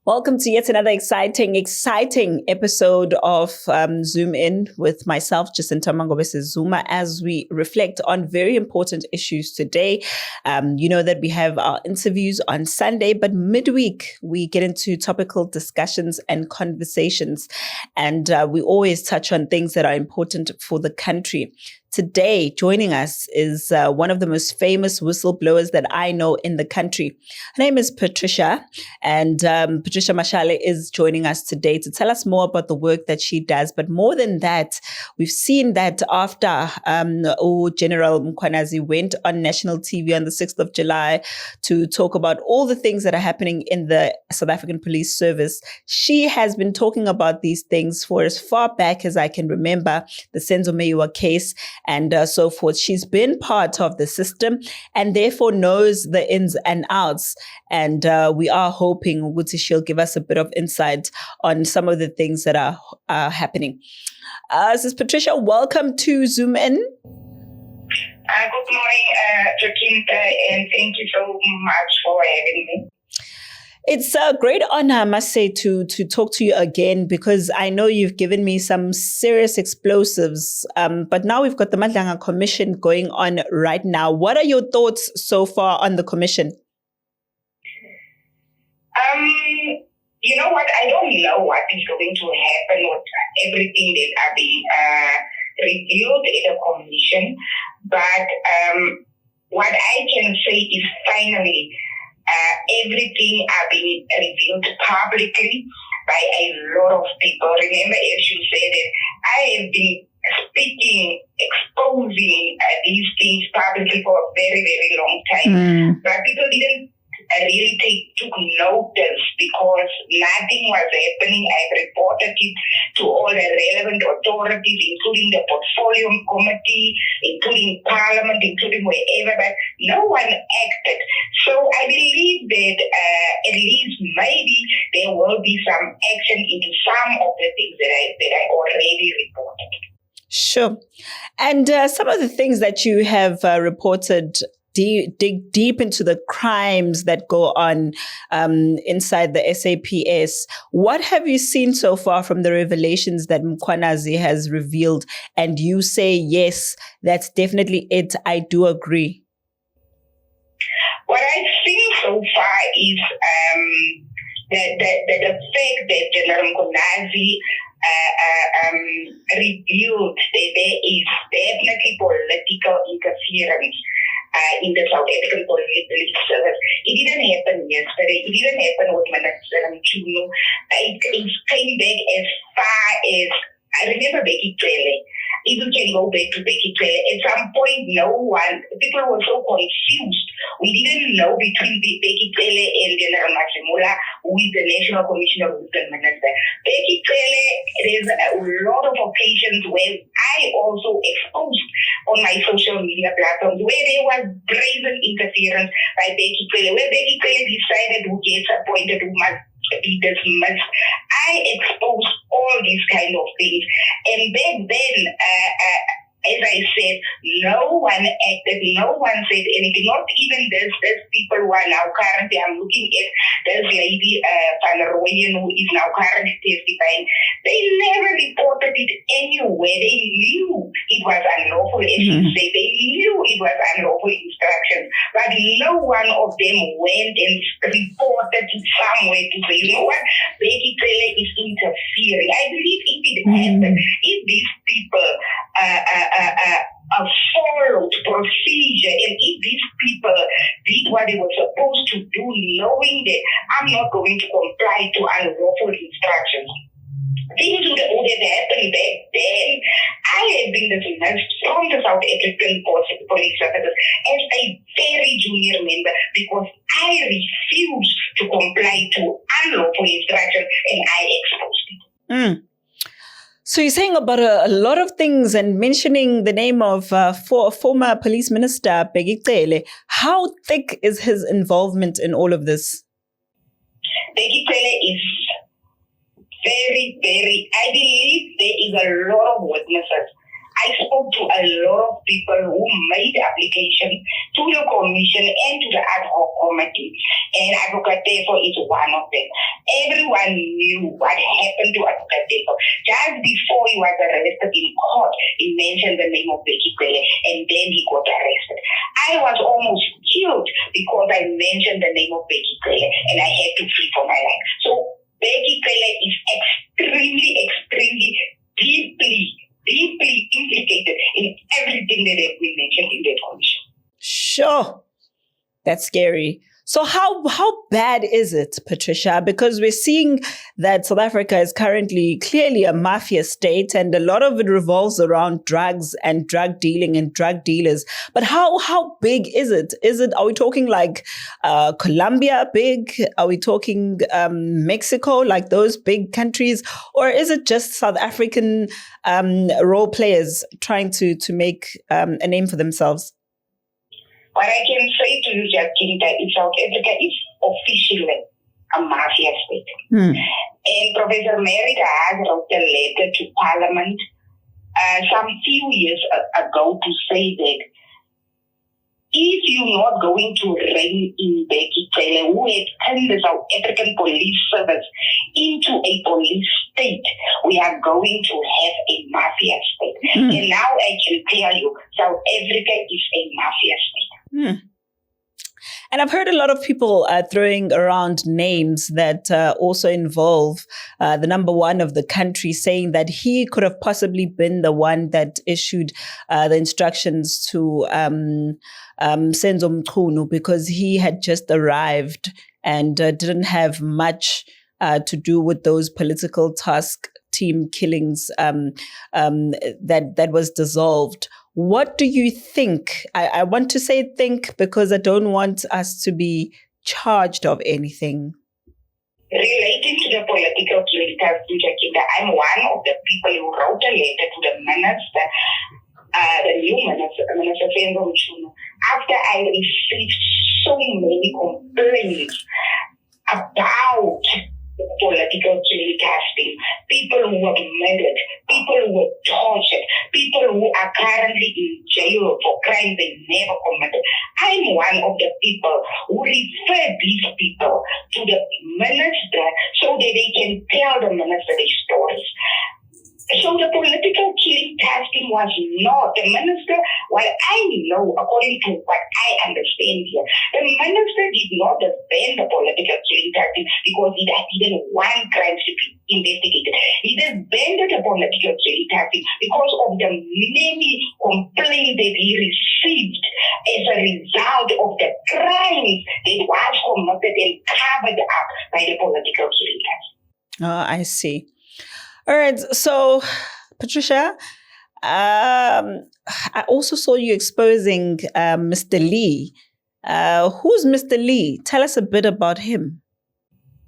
Welcome to yet another exciting episode of Zoom In with myself, Jacinta MaNgobese Zuma, as we reflect on very important issues today. You know that we have our interviews on Sunday, but midweek we get into topical discussions and conversations, and we always touch on things that are important for the country. Today, joining us is one of the most famous whistleblowers that I know in the country. Her name is Patricia, and Patricia Mashale is joining us today to tell us more about the work that she does. But more than that, we've seen that after General Mkhwanazi went on national TV on the 6th of July to talk about all the things that are happening in the South African Police Service, she has been talking about these things for as far back as I can remember, the Senzo Meyiwa case, and so forth. She's been part of the system and therefore knows the ins and outs. And we are hoping Uguti she'll give us a bit of insight on some of the things that are happening. Sis Patricia, welcome to Zoom In. Good morning, Jacinta, and thank you so much for having me. It's a great honor, I must say, to talk to you again, because I know you've given me some serious explosives, but now we've got the Matlala Commission going on right now. What are your thoughts so far on the commission? You know what? I don't know what is going to happen with everything that are being reviewed in the commission, but what I can say is finally, everything are being revealed publicly by a lot of people. Remember, as you said, that I have been speaking, exposing these things publicly for a very, very long time. But people didn't really took notice because nothing was happening. I reported it to all the relevant authorities, including the portfolio committee, including parliament, including wherever, but no one acted. So I believe that at least maybe there will be some action into some of the things that I already reported. Sure. And some of the things that you have reported dig deep into the crimes that go on inside the SAPS. What have you seen so far from the revelations that Mkhwanazi has revealed? And you say, yes, that's definitely it. I do agree. What I've seen so far is the fact that General Mkhwanazi revealed that there is definitely political interference in the South African police service. It didn't happen yesterday. It didn't happen with Minister Mchunu. It came back as far as, I remember Becky Cele. If you can go back to Becky Cele, at some point, people were so confused. We didn't know between Becky Cele and General Matlala who is the National Commissioner of the Minister. Becky Cele, there's a lot of occasions where I also exposed on my social media platforms where there was brazen interference by Becky Cele, where Becky Cele decided who gets appointed, who must be dismissed. I exposed all these kind of things. And back then, as I said, no one acted, no one said anything, not even these people who are now currently, I'm looking at this lady, Van Rooyen, who is now currently testifying. They never reported it anywhere. They knew it was unlawful, as you say. They knew it was unlawful instructions, but no one of them went and reported it somewhere to say, you know what, Becky Cele is interfering. I believe if it happened, if these people followed procedure, and if these people did what they were supposed to do, knowing that I'm not going to comply to unlawful instructions, things would have happened back then. I have been dismissed from the South African Police Service as a very junior member because I refused to comply to unlawful instructions, and I exposed it. So you're saying about a lot of things and mentioning the name of former police minister Becky Cele. How thick is his involvement in all of this? Becky Cele is very, very, I believe there is a lot of witnesses. I spoke to a lot of people who made applications to the commission and to the ad hoc committee, and Advocate Tefo is one of them. Everyone knew what happened to Advocate Tefo. Just before he was arrested in court, he mentioned the name of Becky Kwele, and then he got arrested. I was almost killed because I mentioned the name of Becky Kwele, and I had to flee for my life. So Becky Kwele is extremely, deeply implicated in everything that has been mentioned in that commission. Sure. That's scary. So how bad is it, Patricia? Because we're seeing that South Africa is currently clearly a mafia state, and a lot of it revolves around drugs and drug dealing and drug dealers. But how big is it? Are we talking like Colombia big? Are we talking Mexico, like those big countries? Or is it just South African role players trying to make a name for themselves? What I can say to you, Jacinta, is South Africa is officially a mafia state. And Professor Merida has wrote a letter to Parliament some few years ago to say that if you're not going to rein in Becky Kwele, who had turned the South African police service into a police state, we are going to have a mafia state. And now I can tell you, South Africa is a mafia state. And I've heard a lot of people throwing around names that also involve the number one of the country, saying that he could have possibly been the one that issued the instructions to Senzo Meyiwa, because he had just arrived and didn't have much to do with those political task team killings that was dissolved. What do you think? I want to say think because I don't want us to be charged of anything. Relating to the political killing, I'm one of the people who wrote a letter to the minister, the new minister, Minister Senzo Meyiwa, after I received so many complaints about political killing casting, people who were murdered, people who were tortured, people who are currently in jail for crimes they never committed. I'm one of the people who refer these people to the minister so that they can tell the minister their stories. So the political killing casting was not the minister. While I know, according to what I understand here, the minister did not defend the political killing casting because he didn't want crimes to be investigated. He defended the political killing casting because of the many complaints that he received as a result of the crimes that was committed and covered up by the political killing casting. Oh, I see. All right. So, Patricia, I also saw you exposing Mr. Lee. Who's Mr. Lee? Tell us a bit about him.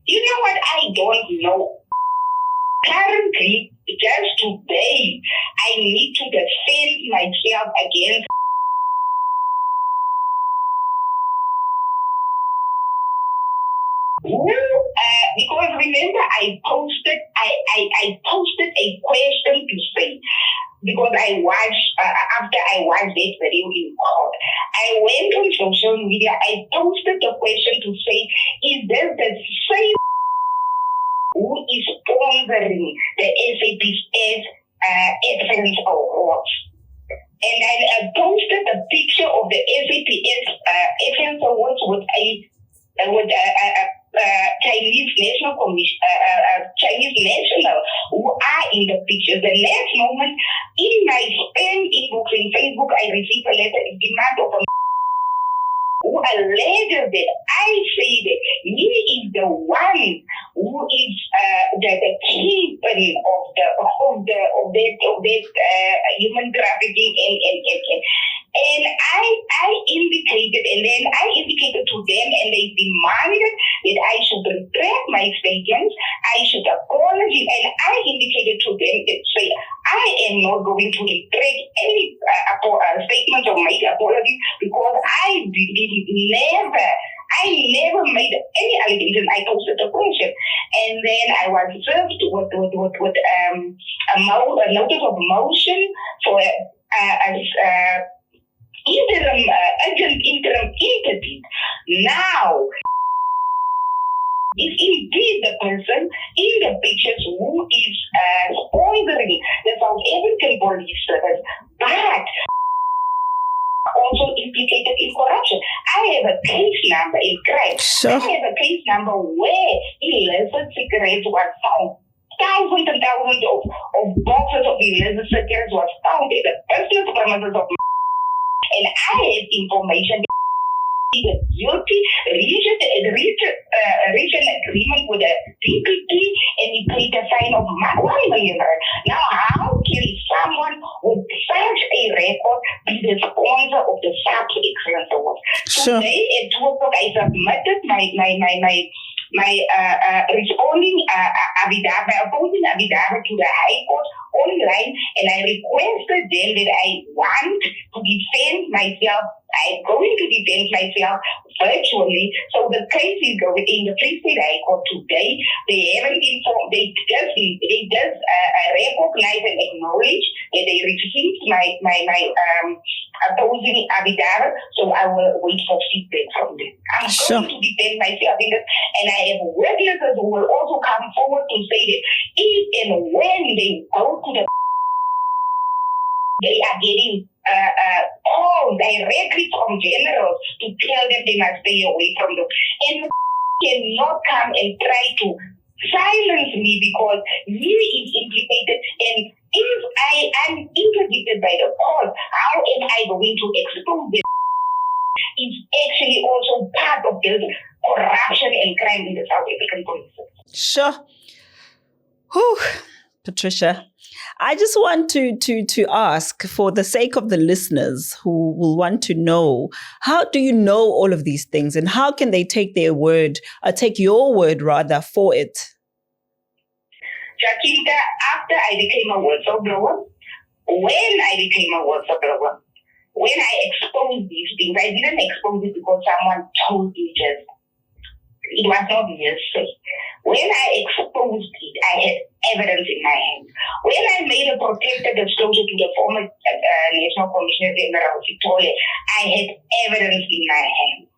You know what? I don't know. Currently, just today, I need to defend myself against because remember I posted a question to say, because I watched after I watched that video in court, I went on social media, I posted the question to say, is there the same who is sponsoring the SAPS Excellence Awards? And I posted a picture of the SAPS Excellence Awards with Chinese national commission, Chinese national who are in the picture. The last moment, in my spam inbox in Facebook, I received a letter in demand of a who alleges that I say that he is the one who is the kingpin of that human trafficking and I indicated to them, and they demanded that I should retract my statements, I should apologize, and I indicated to them that say I am not going to retract any statements or make apologies because I did never I never made any allegation. I posted a question, and then I was served with a notice of motion for urgent interim interdict. Now, is indeed the person in the pictures who is sponsoring the South African police service, but also implicated in corruption. I have a case number in crime. Sure. I have a case number where illicit cigarettes were found. Thousands and thousands of boxes of illicit cigarettes was found in the business premises of and I have information guilty, reached an agreement with the DPP and he paid a fine of 1 million rand. Now, how can someone with such a record be the sponsor of the SAPS Excellence Award? Sure. Today at 2 o'clock, I submitted my responding affidavit, my opposing affidavit to the High Court online, and I requested them that I want to defend myself. I'm going to defend myself virtually. So the case is going in the Free State High Court today. They haven't informed. They just recognize and acknowledge that they received my opposing affidavit. So I will wait for feedback from them. I'm going to defend myself in this, and I have witnesses who will also come forward to say that if and when they go to the they are getting calls directly from generals to tell them they must stay away from them. And cannot come and try to silence me because he is implicated. And if I am interdicted by the court, how am I going to expose this? It's actually also part of the corruption and crime in the South African police. Sure. Whew. Patricia, I just want to ask, for the sake of the listeners who will want to know, how do you know all of these things and how can they take their word, or take your word rather, for it? Jacinta, after I became a whistleblower, when I exposed these things, I didn't expose it because someone told me just. It was not hearsay. When I exposed it, I had evidence in my hand. When I made a protected disclosure to the former National Commissioner General Victoria, I had evidence in my hand.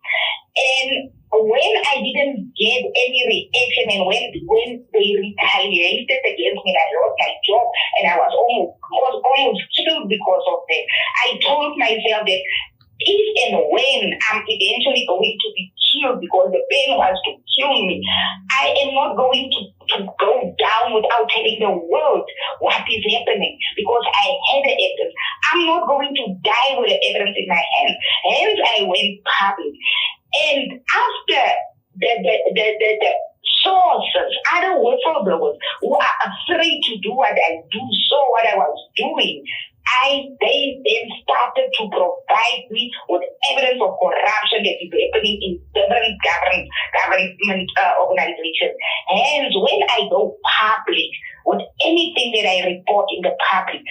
And when I didn't get any reaction and when they retaliated against me, I lost my job and I was almost killed because of that. I told myself that if and when I'm eventually going to be killed because the pain was to kill me, I am not going to go down without telling the world what is happening because I had the evidence. I'm not going to die with the evidence in my hand. Hence, I went public. And after the sources, other whistleblowers who are afraid to do what I do, saw what I was doing, they then started to provide me with evidence of corruption that is happening in different government organizations. Hence, when I go public with anything that I report in the public,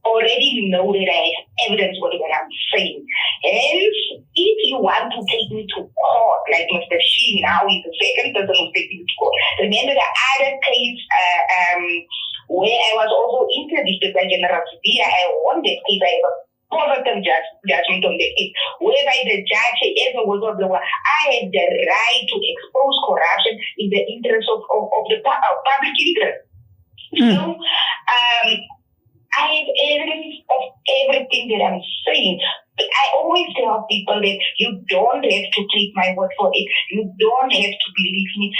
already know that I have evidence what I'm saying. Hence, if you want to take me to court, like Mr. Sheen now is the second person who's taking me to court. Remember the other case where I was also interdicted by General Sibia. I won that case. I have a positive judgment on that case, whereby the judge, as a whistleblower, I have the right to expose corruption in the interest of the public interest. So, I have evidence of everything that I'm saying. But I always tell people that you don't have to take my word for it. You don't have to believe me.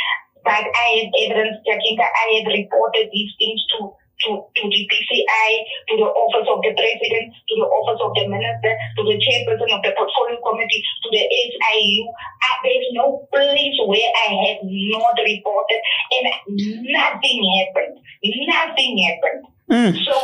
But I have evidence, Jacinta. I have reported these things to the PCI, to the Office of the President, to the Office of the Minister, to the Chairperson of the Portfolio Committee, to the SIU. There's no place where I have not reported, and nothing happened. So,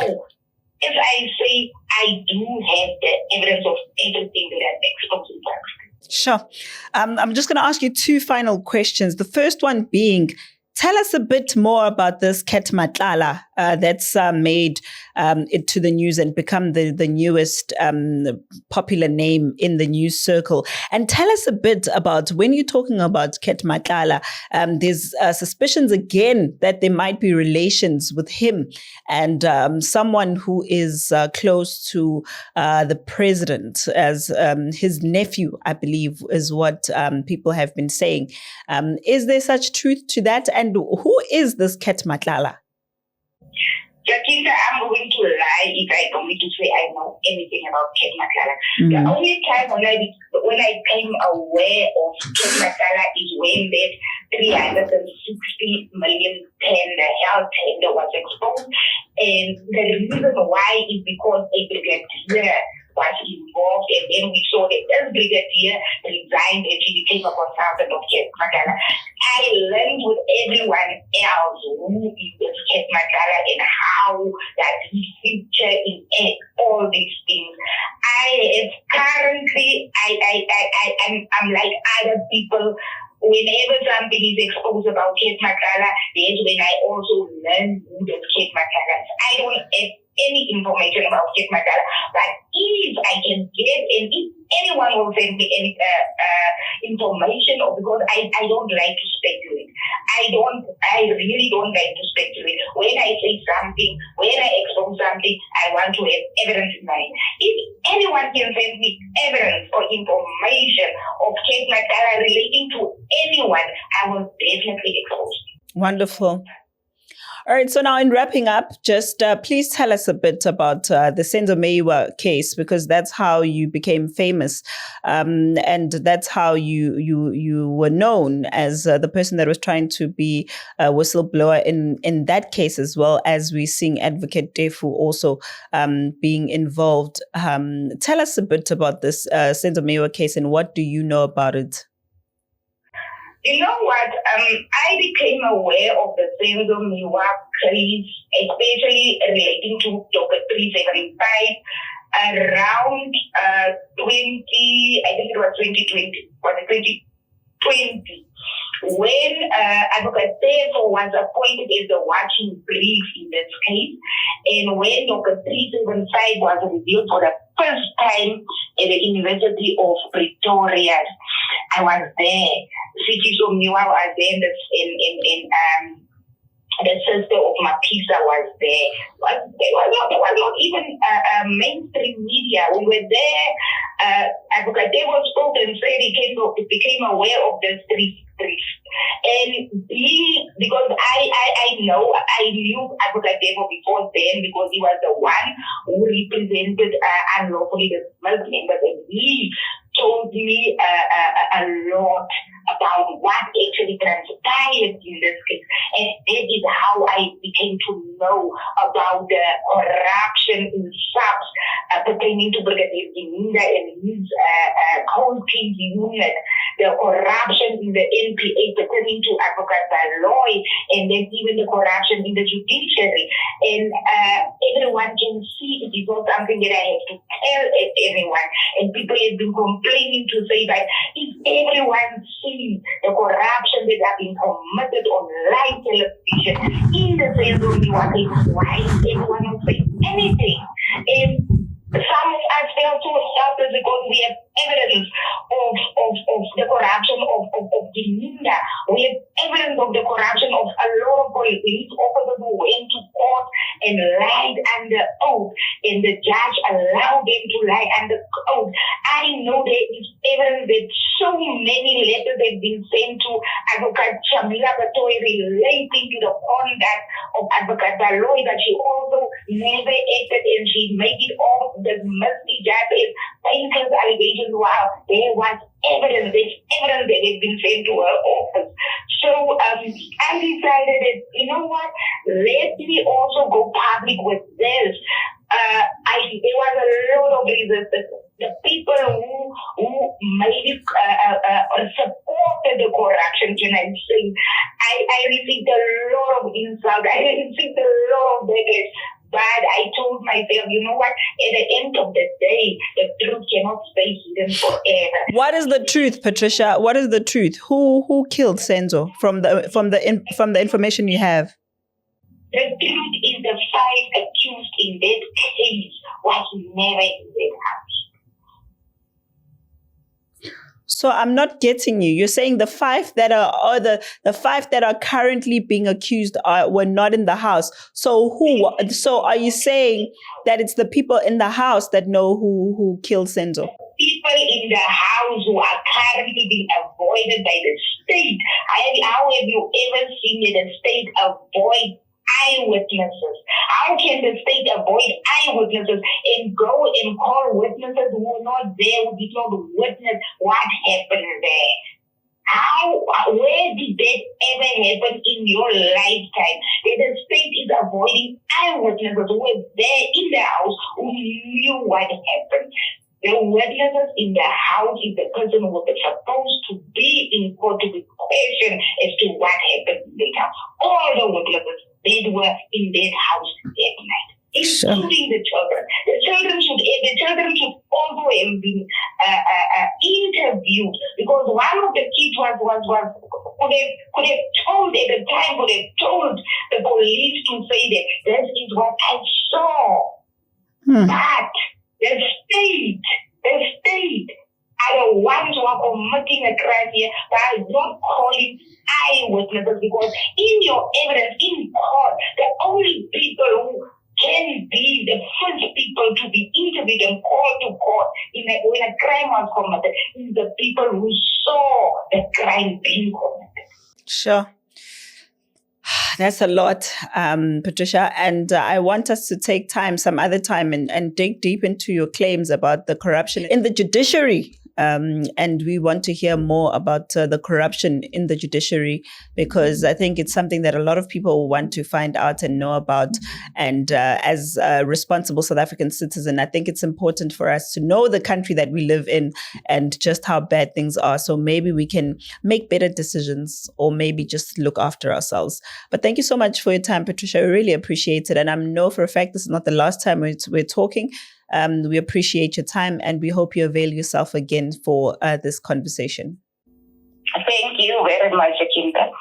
as I say, I do have the evidence of everything that I've exposed in public. Sure. I'm just going to ask you two final questions. The first one being, tell us a bit more about this cat Matlala that's made it to the news and become the newest popular name in the news circle. And tell us a bit about, when you're talking about Ket Matlala, there's suspicions again that there might be relations with him and someone who is close to the president, as his nephew, I believe, is what people have been saying. Is there such truth to that? And who is this Ket Matlala? Jacinta, I'm going to lie if I don't need to say I know anything about Ket Matlala. The only time when I became aware of Ket Matlala is when that 360 million tender, health tender was exposed. And the reason why is because a brigadier was involved, and then we saw that this brigadier resigned and she became a consultant of Ket Matlala. I learned with everyone else who is this Ket Matlala and how that he feature in all these things. I'm like other people. Whenever something is exposed about Ket Matlala, that's when I also learn who the Ket Matlala is. I don't have any information about Ket Matlala, but if I can get, and if anyone will send me any information, or because I don't like to speculate. I really don't like to speculate. When I say something, when I expose something, I want to have evidence in mind. If anyone can send me evidence or information of Ket Matlala relating to anyone, I will definitely expose. Wonderful. All right. So now, in wrapping up, just please tell us a bit about the Senzo Meyiwa case, because that's how you became famous, and that's how you were known as the person that was trying to be a whistleblower in that case, as well as we seeing Advocate Defu also being involved. Tell us a bit about this Senzo Meyiwa case, and what do you know about it? You know what? I became aware of the Senzo Meyiwa case, especially relating to Dr. 375, around 2020, when Advocate Defu was appointed as the watching brief in this case, and when Dr. 375 was revealed for the first time at the University of Pretoria, I was there. Senzo Meyiwa was there, the sister of Mapisa was there. There was not even mainstream media. We were there. Advocate Defu spoke and said he became aware of this brief. And because I knew Advocate Defu before then, because he was the one who represented unlawfully the Muslim members, and he told me a lot about what actually transpired in this case. And that is how I became to know about the corruption in SAPS pertaining to Brigadier Ziminda and his cold case unit, the corruption in the NPA pertaining to Advocate Baloy, and then even the corruption in the judiciary. And everyone can see it is not something that I have to tell everyone. And people have been complaining to say that if everyone sees the corruption that have been committed on live television in the Senzo Meyiwa case, why is everyone not saying anything? And some of us feel so helpless because we have evidence of the corruption of Ziminda. We have evidence of the corruption of a lot of police officers who went to court and lied under oath, and the judge allowed them to lie under oath. I know there is evidence that so many letters have been sent to Advocate Shamila Batoy relating to the conduct of Advocate Baloy, that she also never acted, and she made it all the messy judges, baseless allegations, while there was evidence that had been sent to her office. So I decided that, you know what, let me also go public with this. There was a lot of reasons. The people who maybe supported the corruption, can I say, I received a lot of insult. I received a lot of backlash. But I told myself, you know what? At the end of the day, the truth cannot stay hidden forever. What is the truth, Patricia? What is the truth? Who killed Senzo? From the information you have. The truth is the 5 accused in that case was never in that house. So I'm not getting you. You're saying the 5 that are, or the 5 that are currently being accused were not in the house. So who? So are you saying that it's the people in the house that know who killed Senzo? People in the house who are currently being avoided by the state. How have you ever seen the state avoid eyewitnesses? How can the state avoid eyewitnesses and go and call witnesses who were not there, who did not witness what happened there? Where did that ever happen in your lifetime? That the state is avoiding eyewitnesses who were there in the house, who knew what happened. The witnesses in the house is the person who was supposed to be in court to be questioned as to what happened in that house. All the witnesses that were in that house that night, including the children. The children should also have been interviewed, because one of the kids could have told at the time, could have told the police to say that this is what I saw. But the state are the ones who are committing a crime here by not calling eyewitnesses, because in your evidence in court, the only people who can be the first people to be interviewed and called to court when a crime was committed is the people who saw the crime being committed. Sure. That's a lot, Patricia. And I want us to take time, some other time, and dig deep into your claims about the corruption in the judiciary. And we want to hear more about the corruption in the judiciary, because I think it's something that a lot of people want to find out and know about. And as a responsible South African citizen, I think it's important for us to know the country that we live in and just how bad things are. So maybe we can make better decisions, or maybe just look after ourselves. But thank you so much for your time, Patricia. We really appreciate it. And I know for a fact this is not the last time we're talking. We appreciate your time, and we hope you avail yourself again for this conversation. Thank you very much, Jacinta.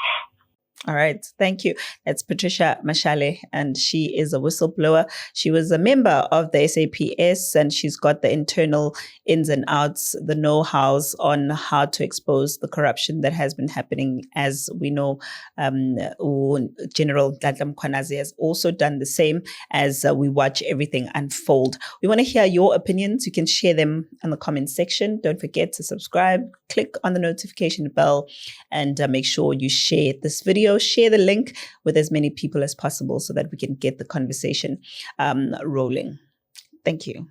All right. Thank you. That's Patricia Mashale, and she is a whistleblower. She was a member of the SAPS, and she's got the internal ins and outs, the know-hows on how to expose the corruption that has been happening. As we know, General Matlala Mkhwanazi has also done the same as we watch everything unfold. We want to hear your opinions. You can share them in the comment section. Don't forget to subscribe, click on the notification bell, and make sure you share this video. Share the link with as many people as possible so that we can get the conversation rolling. Thank you.